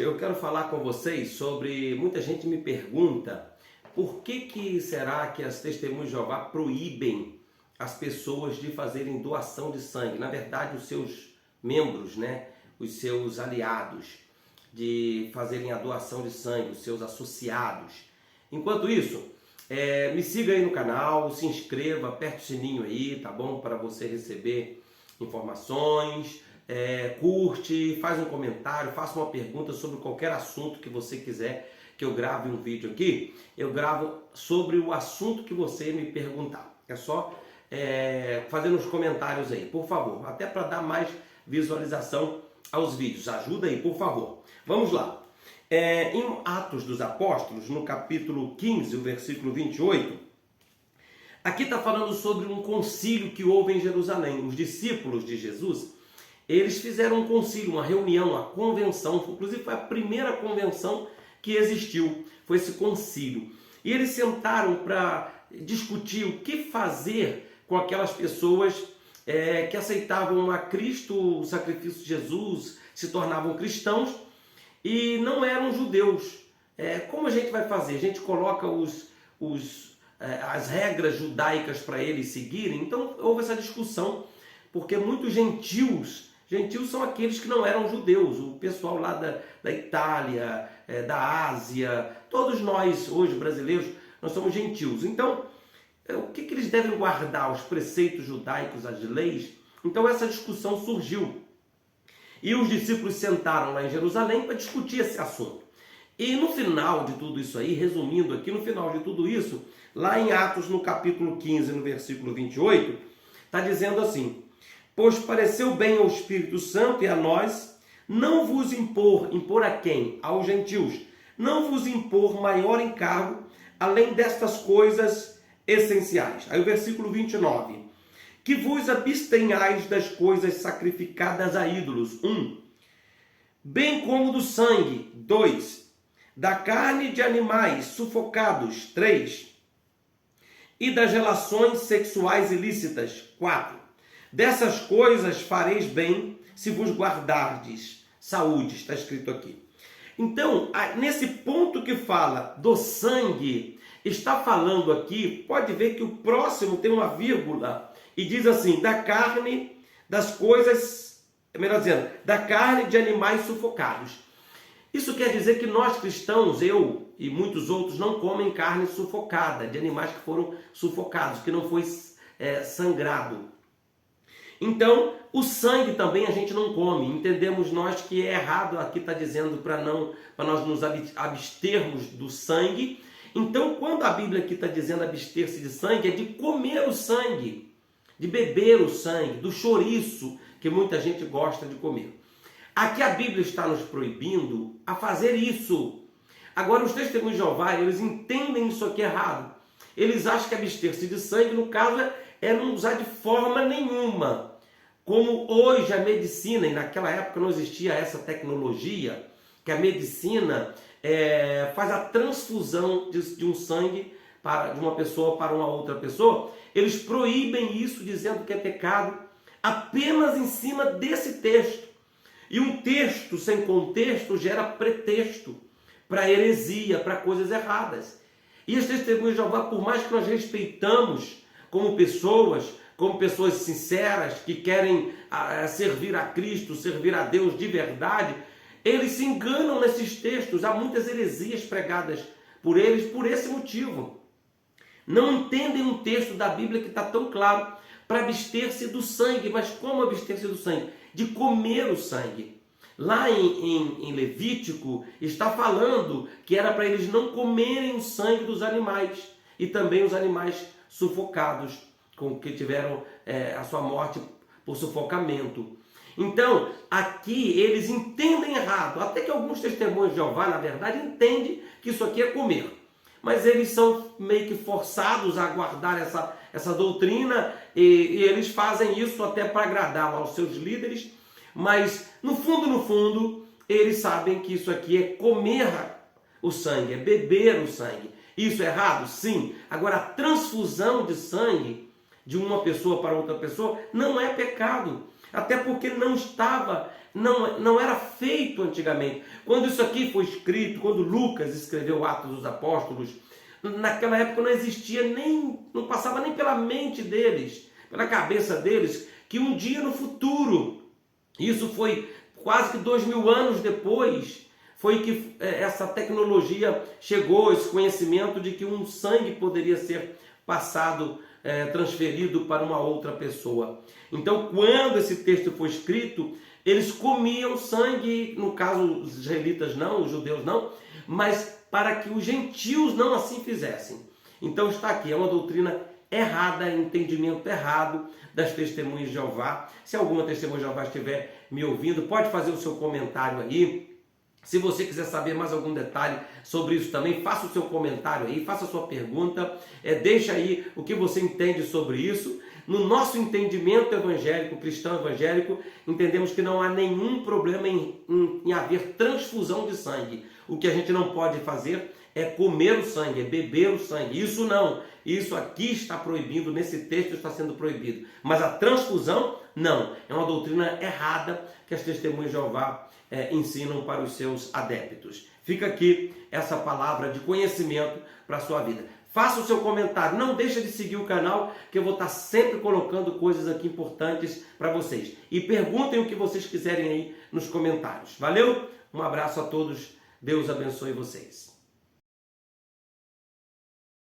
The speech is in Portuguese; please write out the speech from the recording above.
eu quero falar com vocês sobre... Muita gente me pergunta por que será que as Testemunhas de Jeová proíbem as pessoas de fazerem doação de sangue. Na verdade, os seus membros, né, os seus aliados, de fazerem a doação de sangue, os seus associados. Enquanto isso, me siga aí no canal, se inscreva, aperte o sininho aí, tá bom? Para você receber informações, curte, faz um comentário, faça uma pergunta sobre qualquer assunto que você quiser que eu grave um vídeo aqui. Eu gravo sobre o assunto que você me perguntar. É só fazer nos comentários aí, por favor, até para dar mais visualização aos vídeos. Ajuda aí, por favor. Vamos lá. Em Atos dos Apóstolos, no capítulo 15, o versículo 28, aqui está falando sobre um concílio que houve em Jerusalém. Os discípulos de Jesus, eles fizeram um concílio, uma reunião, uma convenção, inclusive foi a primeira convenção que existiu, foi esse concílio. E eles sentaram para discutir o que fazer com aquelas pessoas que aceitavam a Cristo, o sacrifício de Jesus, se tornavam cristãos e não eram judeus. Como a gente vai fazer? A gente coloca as regras judaicas para eles seguirem? Então houve essa discussão, porque muitos gentios são aqueles que não eram judeus, o pessoal lá da Itália, da Ásia, todos nós hoje brasileiros, nós somos gentios. Então, o que eles devem guardar? Os preceitos judaicos, as leis? Então essa discussão surgiu. E os discípulos sentaram lá em Jerusalém para discutir esse assunto. E no final de tudo isso aí, resumindo aqui, no final de tudo isso, lá em Atos, no capítulo 15, no versículo 28, está dizendo assim: pois pareceu bem ao Espírito Santo e a nós não vos impor a quem? Aos gentios, não vos impor maior encargo, além destas coisas essenciais. Aí o versículo 29, que vos abstenhais das coisas sacrificadas a ídolos, 1, bem como do sangue, 2, da carne de animais sufocados, 3, e das relações sexuais ilícitas, 4. Dessas coisas fareis bem se vos guardardes saúde, está escrito aqui. Então, nesse ponto que fala do sangue, está falando aqui, pode ver que o próximo tem uma vírgula e diz assim: da carne, das coisas, melhor dizendo, da carne de animais sufocados. Isso quer dizer que nós cristãos, eu e muitos outros, não comem carne sufocada, de animais que foram sufocados, que não foi sangrado. Então, o sangue também a gente não come. Entendemos nós que é errado, aqui está dizendo para nós nos abstermos do sangue. Então, quando a Bíblia aqui está dizendo abster-se de sangue, é de comer o sangue, de beber o sangue, do chouriço que muita gente gosta de comer. Aqui a Bíblia está nos proibindo a fazer isso. Agora, os Testemunhos de Jeová, eles entendem isso aqui errado. Eles acham que abster-se de sangue, no caso, é não usar de forma nenhuma. Como hoje a medicina, e naquela época não existia essa tecnologia, que a medicina faz a transfusão de um sangue de uma pessoa para uma outra pessoa, eles proíbem isso dizendo que é pecado apenas em cima desse texto. E um texto sem contexto gera pretexto para heresia, para coisas erradas. E as Testemunhas de Jeová, por mais que nós respeitamos como pessoas sinceras, que querem servir a Cristo, servir a Deus de verdade, eles se enganam nesses textos. Há muitas heresias pregadas por eles por esse motivo. Não entendem um texto da Bíblia que está tão claro para abster-se do sangue. Mas como abster-se do sangue? De comer o sangue. Lá em Levítico está falando que era para eles não comerem o sangue dos animais e também os animais sufocados, com que tiveram a sua morte por sufocamento. Então, aqui eles entendem errado. Até que alguns Testemunhos de Jeová, na verdade, entendem que isso aqui é comer. Mas eles são meio que forçados a guardar essa doutrina e eles fazem isso até para agradar aos seus líderes. Mas, no fundo, eles sabem que isso aqui é comer o sangue, é beber o sangue. Isso é errado? Sim. Agora, a transfusão de sangue de uma pessoa para outra pessoa não é pecado. Até porque não estava não era feito antigamente. Quando isso aqui foi escrito, quando Lucas escreveu Atos dos Apóstolos, naquela época não existia nem, não passava nem pela mente deles, pela cabeça deles, que um dia no futuro, isso foi quase que 2000 anos depois, foi que essa tecnologia chegou, esse conhecimento de que um sangue poderia ser passado, transferido para uma outra pessoa. Então, quando esse texto foi escrito, eles comiam sangue, no caso os israelitas não, os judeus não, mas para que os gentios não assim fizessem. Então está aqui, é uma doutrina errada, entendimento errado das testemunhas de Jeová. Se alguma testemunha de Jeová estiver me ouvindo, pode fazer o seu comentário aí. Se você quiser saber mais algum detalhe sobre isso também, faça o seu comentário aí, faça a sua pergunta, deixa aí o que você entende sobre isso. No nosso entendimento evangélico, cristão evangélico, entendemos que não há nenhum problema em haver transfusão de sangue. O que a gente não pode fazer é comer o sangue, é beber o sangue. Isso não. Isso aqui está proibido, nesse texto está sendo proibido. Mas a transfusão, não. É uma doutrina errada que as testemunhas de Jeová ensinam para os seus adeptos. Fica aqui essa palavra de conhecimento para a sua vida. Faça o seu comentário, não deixa de seguir o canal, que eu vou estar sempre colocando coisas aqui importantes para vocês. E perguntem o que vocês quiserem aí nos comentários. Valeu? Um abraço a todos, Deus abençoe vocês.